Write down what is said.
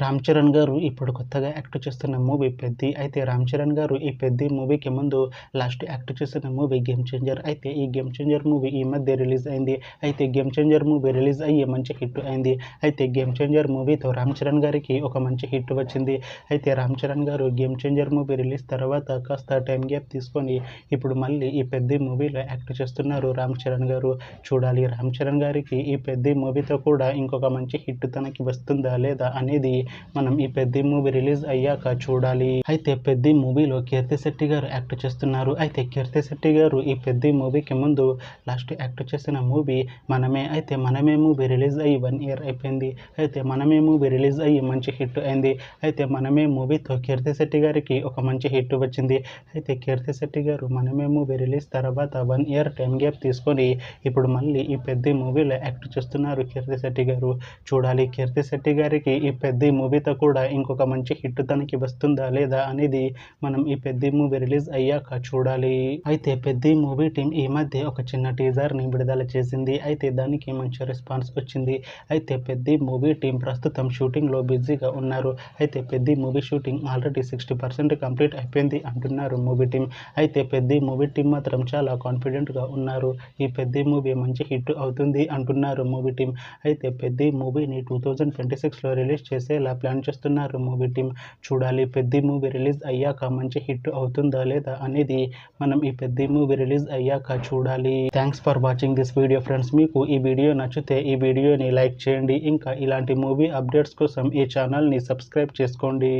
రామ్ చరణ్ గారు ఇప్పుడు కొత్తగా యాక్ట్ చేస్తున్న మూవీ 'పెద్ది'. అయితే రామ్ చరణ్ గారు ఈ 'పెద్ది' మూవీకి ముందు లాస్ట్ యాక్ట్ చేసిన మూవీ 'గేమ్ చేంజర్'. అయితే ఈ 'గేమ్ చేంజర్' మూవీ ఈ మధ్య రిలీజ్ అయింది. అయితే 'గేమ్ చేంజర్' మూవీ రిలీజ్ అయ్యి మంచి హిట్ అయింది. అయితే 'గేమ్ చేంజర్' మూవీతో రామ్ చరణ్ గారికి ఒక మంచి హిట్ వచ్చింది. అయితే రామ్ చరణ్ గారు 'గేమ్ చేంజర్' మూవీ రిలీజ్ తర్వాత కాస్త టైం గ్యాప్ తీసుకొని ఇప్పుడు మళ్ళీ ఈ 'పెద్ది' మూవీలో యాక్ట్ చేస్తున్నారు రామ్ చరణ్ గారు. చూడాలి రామ్ చరణ్ గారికి ఈ 'పెద్ది' మూవీతో కూడా ఇంకొక మంచి హిట్ తనకి వస్తుందా లేదా అనేది మనం ఈ 'పెద్ది' మూవీ రిలీజ్ అయ్యాక చూడాలి. అయితే 'పెద్ది' మూవీలో కీర్తి శెట్టి గారు యాక్ట్ చేస్తున్నారు. అయితే కీర్తి శెట్టి గారు ఈ 'పెద్ది' మూవీకి ముందు లాస్ట్ యాక్ట్ చేసిన మూవీ 'మనమే'. అయితే 'మనమే' మూవీ రిలీజ్ అయ్యి 1 ఇయర్ అయిపోయింది. అయితే 'మనమే' మూవీ రిలీజ్ అయ్యి మంచి హిట్ అయింది. అయితే 'మనమే' మూవీతో కీర్తి శెట్టి గారికి ఒక మంచి హిట్ వచ్చింది. అయితే కీర్తి శెట్టి గారు 'మనమే' మూవీ రిలీజ్ తర్వాత 1 ఇయర్ టైం గ్యాప్ తీసుకొని ఇప్పుడు మళ్ళీ ఈ 'పెద్ది' మూవీలో యాక్ట్ చేస్తున్నారు కీర్తి శెట్టి గారు. చూడాలి కీర్తి శెట్టి గారికి ఈ 'పెద్ది' మూవీతో కూడా ఇంకొక మంచి హిట్ తనకి వస్తుందా లేదా అనేది మనం ఈ 'పెద్ది' మూవీ రిలీజ్ అయ్యాక చూడాలి. అయితే 'పెద్ది' మూవీ టీం ఈ మధ్య ఒక చిన్న టీజర్ని విడుదల చేసింది. అయితే దానికి మంచి రెస్పాన్స్ వచ్చింది. అయితే 'పెద్ది' మూవీ టీం ప్రస్తుతం షూటింగ్లో బిజీగా ఉన్నారు. అయితే 'Peddi' movie shooting already 60% complete అయిపోయింది అంటున్నారు మూవీ టీం. అయితే 'పెద్ది' మూవీ టీం మాత్రం చాలా కాన్ఫిడెంట్గా ఉన్నారు. ఈ 'పెద్ది' మూవీ మంచి హిట్ అవుతుంది అంటున్నారు మూవీ టీం. అయితే 'పెద్ది' మూవీని 2026లో రిలీజ్ చేసేలా ప్లాన్ చేస్తున్నారు మూవీ టీం. చూడాలి 'పెద్ది' మూవీ రిలీజ్ అయ్యాక మంచి హిట్ అవుతుందా లేదా అనేది మనం ఈ 'పెద్ది' మూవీ రిలీజ్ అయ్యాక చూడాలి. Thanks for watching this video friends. మీకు ఈ వీడియో నచ్చితే ఈ వీడియోని లైక్ చేయండి. ఇంకా ఇలాంటి మూవీ అప్డేట్స్ కోసం ఈ ఛానల్ని సబ్స్క్రైబ్ చేసుకోండి.